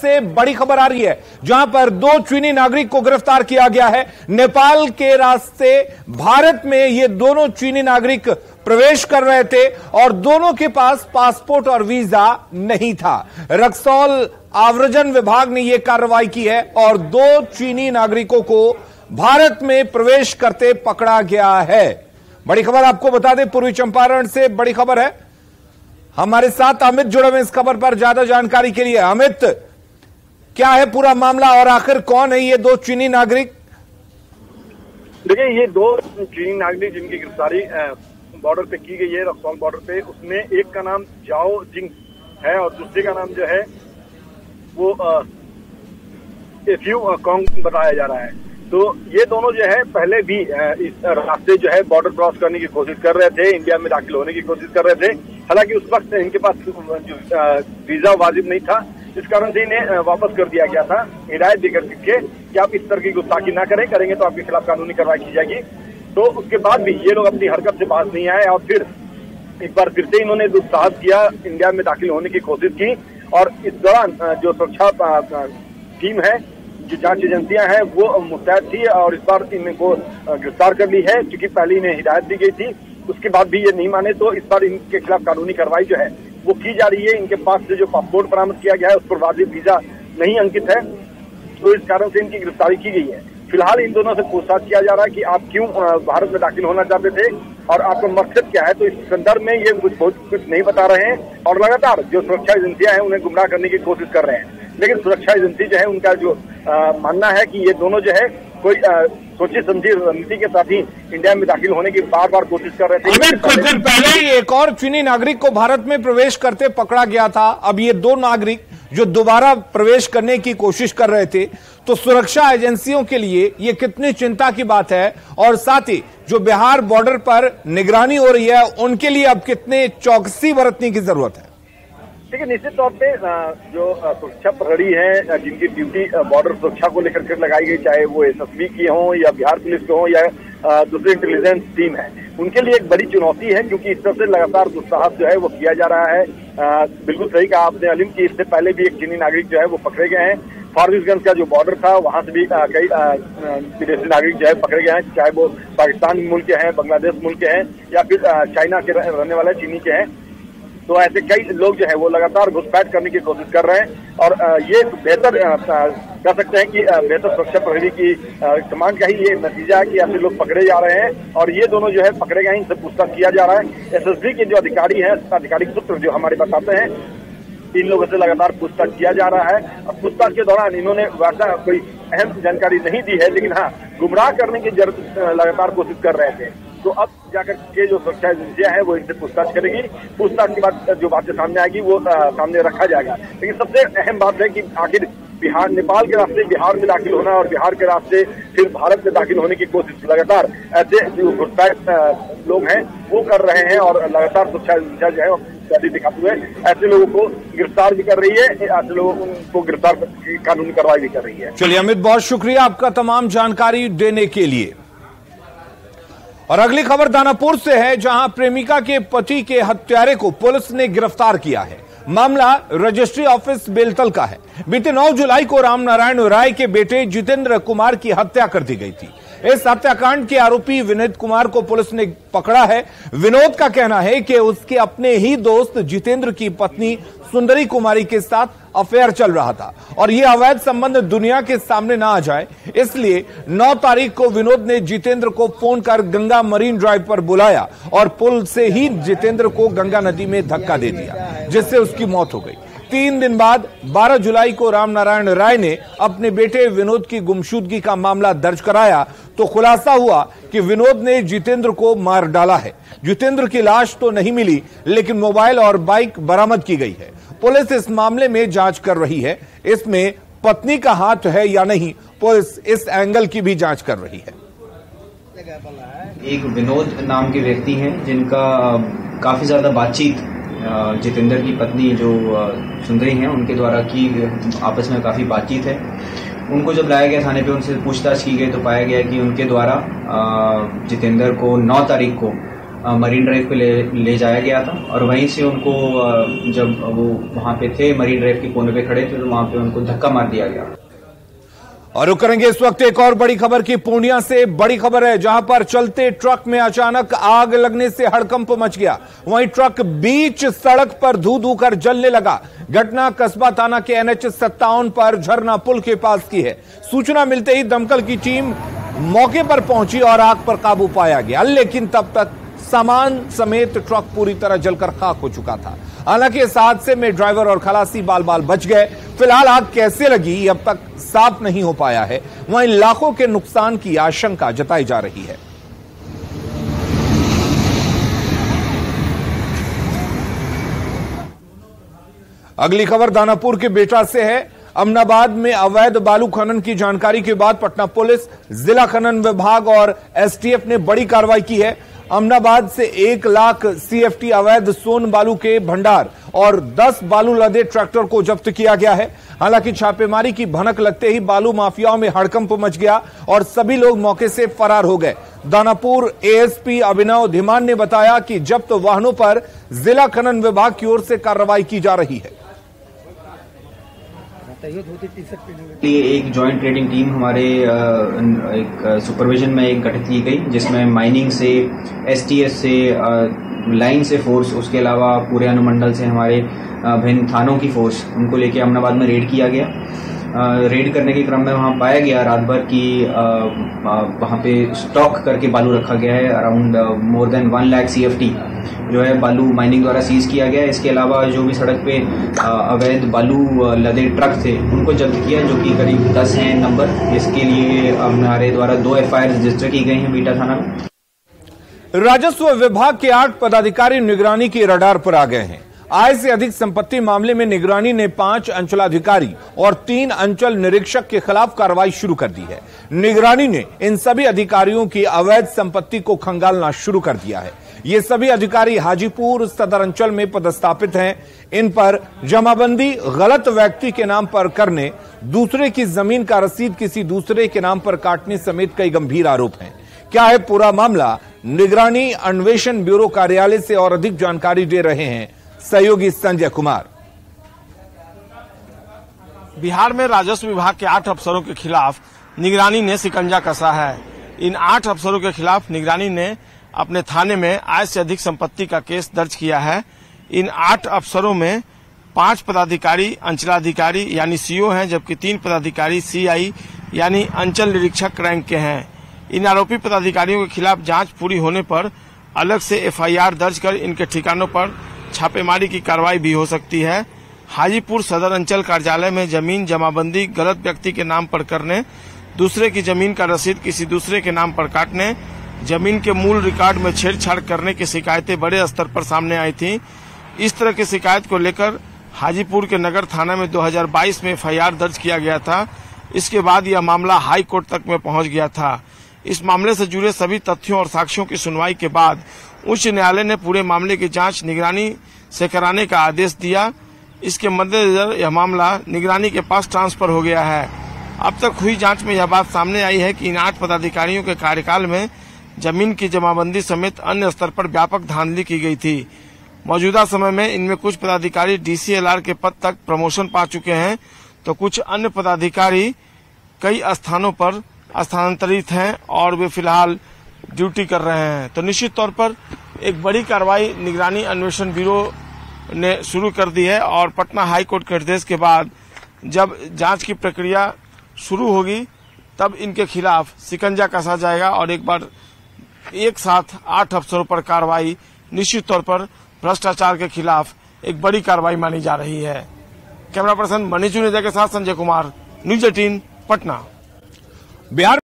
से बड़ी खबर आ रही है, जहां पर 2 चीनी नागरिक को गिरफ्तार किया गया है। नेपाल के रास्ते भारत में ये दोनों चीनी नागरिक प्रवेश कर रहे थे और दोनों के पास पासपोर्ट और वीजा नहीं था। रक्सौल आव्रजन विभाग ने यह कार्रवाई की है और 2 चीनी नागरिकों को भारत में प्रवेश करते पकड़ा गया है। बड़ी खबर आपको बता दें, पूर्वी चंपारण से बड़ी खबर है। हमारे साथ अमित जुड़े हुए इस खबर पर ज्यादा जानकारी के लिए। अमित, क्या है पूरा मामला और आखिर कौन है ये 2 चीनी नागरिक? देखिए, ये 2 चीनी नागरिक जिनकी गिरफ्तारी बॉर्डर पे की गई है, रक्सौल बॉर्डर पे, उसमें एक का नाम जाओ जिंग है और दूसरे का नाम जो है वो एफ्यू कॉन्ग बताया जा रहा है। तो ये दोनों जो है पहले भी इस रास्ते जो है बॉर्डर क्रॉस करने की कोशिश कर रहे थे, इंडिया में दाखिल होने की कोशिश कर रहे थे। हालांकि उस वक्त इनके पास वीजा वाजिब नहीं था, इस कारण से इन्हें वापस कर दिया गया था हिदायत देकर के कि आप इस तरह की गुस्ताखी ना करेंगे तो आपके खिलाफ कानूनी कार्रवाई की जाएगी। तो उसके बाद भी ये लोग अपनी हरकत से बाज नहीं आए और फिर एक बार फिर से इन्होंने दुस्साहस किया, इंडिया में दाखिल होने की कोशिश की और इस दौरान जो सुरक्षा टीम है, जो जांच एजेंसियां हैं, वो मुस्तैद थी और इस बार इनको गिरफ्तार कर ली है। क्योंकि पहले इन्हें हिदायत दी गई थी, उसके बाद भी ये नहीं माने, तो इस बार इनके खिलाफ कानूनी कार्रवाई जो है वो की जा रही है। इनके पास से जो पासपोर्ट बरामद किया गया है उस पर वाजिब वीजा नहीं अंकित है, तो इस कारण से इनकी गिरफ्तारी की गई है। फिलहाल इन दोनों से पूछताछ किया जा रहा है कि आप क्यों भारत में दाखिल होना चाहते थे और आपका मकसद क्या है। तो इस संदर्भ में ये कुछ नहीं बता रहे हैं और लगातार जो सुरक्षा एजेंसियां हैं उन्हें गुमराह करने की कोशिश कर रहे हैं। लेकिन सुरक्षा एजेंसी जो है उनका जो मानना है कि ये दोनों जो है कोई सोची समझी रणनीति के साथ ही इंडिया में दाखिल होने की बार बार कोशिश कर रहे थे। कुछ दिन पहले ही एक और चीनी नागरिक को भारत में प्रवेश करते पकड़ा गया था। अब ये 2 नागरिक जो दोबारा प्रवेश करने की कोशिश कर रहे थे, तो सुरक्षा एजेंसियों के लिए ये कितनी चिंता की बात है और साथ ही जो बिहार बॉर्डर पर निगरानी हो रही है उनके लिए अब कितने चौकसी बरतने की जरूरत है? देखिए, निश्चित तौर पे जो सुरक्षा प्रहरी है जिनकी ड्यूटी बॉर्डर सुरक्षा को लेकर के लगाई गई, चाहे वो एसएसबी की हो या बिहार पुलिस के हो या दूसरी इंटेलिजेंस टीम है, उनके लिए एक बड़ी चुनौती है। क्योंकि इस तरह से लगातार दुस्साहस जो है वो किया जा रहा है। बिल्कुल सही कहा आपने अलीम की, इससे पहले भी एक चीनी नागरिक जो है वो पकड़े गए हैं। फारबिसगंज का जो बॉर्डर था वहां से भी कई विदेशी नागरिक जो है पकड़े गए हैं, चाहे वो पाकिस्तान मुल्क के हैं, बांग्लादेश मुल्क के हैं या फिर चाइना के रहने वाले चीनी के हैं। तो ऐसे कई लोग जो है वो लगातार घुसपैठ करने की कोशिश कर रहे हैं और ये बेहतर कह सकते हैं कि बेहतर सुरक्षा प्रहरी की कमांड का ही ये नतीजा है कि ऐसे लोग पकड़े जा रहे हैं और ये दोनों जो है पकड़े गए हैं, इनसे पूछताछ किया जा रहा है। एसएसबी के जो अधिकारी हैं, आधिकारिक सूत्र जो हमारे बताते हैं, इन लोगों से लगातार पूछताछ किया जा रहा है और पूछताछ के दौरान इन्होंने वैसा कोई अहम जानकारी नहीं दी है, लेकिन हाँ, गुमराह करने की लगातार कोशिश कर रहे थे। तो अब जाकर के जो सुरक्षा एजेंसियां हैं वो इनसे पूछताछ करेगी। पूछताछ के बाद जो बातें सामने आएगी वो सामने रखा जाएगा। लेकिन सबसे अहम बात है कि आखिर बिहार, नेपाल के रास्ते बिहार में दाखिल होना और बिहार के रास्ते फिर भारत में दाखिल होने की कोशिश लगातार ऐसे जो घुसपैठ लोग हैं वो कर रहे हैं और लगातार सुरक्षा एजेंसियां जो है जारी दिखाते हुए ऐसे लोगों को गिरफ्तार भी कर रही है, ऐसे लोगों को गिरफ्तार कानूनी कार्रवाई भी कर रही है। चलिए अमित, बहुत शुक्रिया आपका तमाम जानकारी देने के लिए। और अगली खबर दानापुर से है, जहां प्रेमिका के पति के हत्यारे को पुलिस ने गिरफ्तार किया है। मामला रजिस्ट्री ऑफिस बेलतल का है। बीते 9 जुलाई को रामनारायण राय के बेटे जितेंद्र कुमार की हत्या कर दी गई थी। इस हत्याकांड के आरोपी विनोद कुमार को पुलिस ने पकड़ा है। विनोद का कहना है कि उसके अपने ही दोस्त जितेंद्र की पत्नी सुंदरी कुमारी के साथ अफेयर चल रहा था और यह अवैध संबंध दुनिया के सामने ना आ जाए, इसलिए 9 तारीख को विनोद ने जितेंद्र को फोन कर गंगा मरीन ड्राइव पर बुलाया और पुल से ही जितेंद्र को गंगा नदी में धक्का दे दिया, जिससे उसकी मौत हो गई। 3 दिन बाद 12 जुलाई को रामनारायण राय ने अपने बेटे विनोद की गुमशुदगी का मामला दर्ज कराया तो खुलासा हुआ कि विनोद ने जितेंद्र को मार डाला है। जितेंद्र की लाश तो नहीं मिली, लेकिन मोबाइल और बाइक बरामद की गई है। पुलिस इस मामले में जांच कर रही है। इसमें पत्नी का हाथ है या नहीं, पुलिस इस एंगल की भी जांच कर रही है। एक विनोद नाम के व्यक्ति हैं जिनका काफी ज्यादा बातचीत जितेंद्र की पत्नी जो सुंदरी हैं उनके द्वारा की आपस में काफी बातचीत है। उनको जब लाया गया थाने पे, उनसे पूछताछ की गई तो पाया गया कि उनके द्वारा जितेंद्र को 9 तारीख को मरीन ड्राइव पे ले जाया गया था और वहीं से उनको जब वो वहां पे थे, मरीन ड्राइव के कोने पे खड़े थे, तो वहां पे उनको धक्का मार दिया गया। और रुक करेंगे इस वक्त एक और बड़ी खबर की। पूर्णिया से बड़ी खबर है, जहां पर चलते ट्रक में अचानक आग लगने से हड़कंप मच गया। वहीं ट्रक बीच सड़क पर धू धू कर जलने लगा। घटना कस्बा थाना के NH57 पर झरना पुल के पास की है। सूचना मिलते ही दमकल की टीम मौके पर पहुंची और आग पर काबू पाया गया, लेकिन तब तक सामान समेत ट्रक पूरी तरह जलकर खाक हो चुका था। हालांकि इस हादसे में ड्राइवर और खलासी बाल बाल बच गए। फिलहाल आग कैसे लगी अब तक साफ नहीं हो पाया है। वहीं लाखों के नुकसान की आशंका जताई जा रही है। अगली खबर दानापुर के बेटा से है। अमनाबाद में अवैध बालू खनन की जानकारी के बाद पटना पुलिस, जिला खनन विभाग और STF ने बड़ी कार्रवाई की है। अमनाबाद से 1 लाख CFT अवैध सोन बालू के भंडार और 10 बालू लदे ट्रैक्टर को जब्त किया गया है। हालांकि छापेमारी की भनक लगते ही बालू माफियाओं में हड़कंप मच गया और सभी लोग मौके से फरार हो गए। दानापुर ASP अभिनव धीमान ने बताया कि जब्त वाहनों पर जिला खनन विभाग की ओर से कार्रवाई की जा रही है। एक जॉइंट ट्रेडिंग टीम हमारे एक सुपरविजन में एक गठित की गई, जिसमें माइनिंग से, STS से, लाइन से फोर्स, उसके अलावा पूरे अनुमंडल से हमारे भिन्न थानों की फोर्स, उनको लेके अमनाबाद में रेड किया गया। रेड करने के क्रम में वहां पाया गया रात भर की वहां पे स्टॉक करके बालू रखा गया है। Around more than 1 lakh CFT जो है बालू माइनिंग द्वारा सीज किया गया है। इसके अलावा जो भी सड़क पे अवैध बालू लदे ट्रक थे उनको जब्त किया, जो कि करीब 10 हैं नंबर। इसके लिए हमारे द्वारा 2 FIR रजिस्टर की गई हैं बीटा थाना में। राजस्व विभाग के 8 पदाधिकारी निगरानी के रडार पर आ गए हैं। आय से अधिक संपत्ति मामले में निगरानी ने 5 अंचलाधिकारी और 3 अंचल निरीक्षक के खिलाफ कार्रवाई शुरू कर दी है। निगरानी ने इन सभी अधिकारियों की अवैध संपत्ति को खंगालना शुरू कर दिया है। ये सभी अधिकारी हाजीपुर सदर अंचल में पदस्थापित हैं। इन पर जमाबंदी गलत व्यक्ति के नाम पर करने, दूसरे की जमीन का रसीद किसी दूसरे के नाम पर काटने समेत कई गंभीर आरोप हैं। क्या है पूरा मामला, निगरानी अन्वेषण ब्यूरो कार्यालय से और अधिक जानकारी दे रहे हैं सहयोगी संजय कुमार। बिहार में राजस्व विभाग के 8 अफसरों के खिलाफ निगरानी ने शिकंजा कसा है। इन 8 अफसरों के खिलाफ निगरानी ने अपने थाने में आय से अधिक संपत्ति का केस दर्ज किया है। इन 8 अफसरों में 5 पदाधिकारी अंचलाधिकारी यानी CO हैं, जबकि 3 पदाधिकारी CI यानी अंचल निरीक्षक रैंक के हैं। इन आरोपी पदाधिकारियों के खिलाफ जांच पूरी होने पर अलग से FIR दर्ज कर इनके ठिकानों पर छापेमारी की कार्रवाई भी हो सकती है। हाजीपुर सदर अंचल कार्यालय में जमीन जमाबंदी गलत व्यक्ति के नाम पर करने, दूसरे की जमीन का रसीद किसी दूसरे के नाम पर काटने, जमीन के मूल रिकॉर्ड में छेड़छाड़ करने की शिकायतें बड़े स्तर पर सामने आई थी। इस तरह की शिकायत को लेकर हाजीपुर के नगर थाना में 2022 में FIR दर्ज किया गया था। इसके बाद यह मामला हाई कोर्ट तक में पहुंच गया था। इस मामले से जुड़े सभी तथ्यों और साक्ष्यों की सुनवाई के बाद उच्च न्यायालय ने पूरे मामले की जांच निगरानी से कराने का आदेश दिया। इसके मद्देनजर यह मामला निगरानी के पास ट्रांसफर हो गया है। अब तक हुई जांच में यह बात सामने आई है कि इन 8 पदाधिकारियों के कार्यकाल में जमीन की जमाबंदी समेत अन्य स्तर पर व्यापक धांधली की गई थी। मौजूदा समय में इनमें कुछ पदाधिकारी DCLR के पद तक प्रमोशन पा चुके हैं, तो कुछ अन्य पदाधिकारी कई स्थानों पर स्थानांतरित हैं और वे फिलहाल ड्यूटी कर रहे हैं। तो निश्चित तौर पर एक बड़ी कार्रवाई निगरानी अन्वेषण ब्यूरो ने शुरू कर दी है और पटना हाई कोर्ट के निर्देश के बाद जब जांच की प्रक्रिया शुरू होगी तब इनके खिलाफ शिकंजा कसा जाएगा और एक बार एक साथ 8 अफसरों पर कार्रवाई निश्चित तौर पर भ्रष्टाचार के खिलाफ एक बड़ी कार्रवाई मानी जा रही है। कैमरा पर्सन मनीष जुनेजा के साथ संजय कुमार, न्यूज 18 पटना। बिहार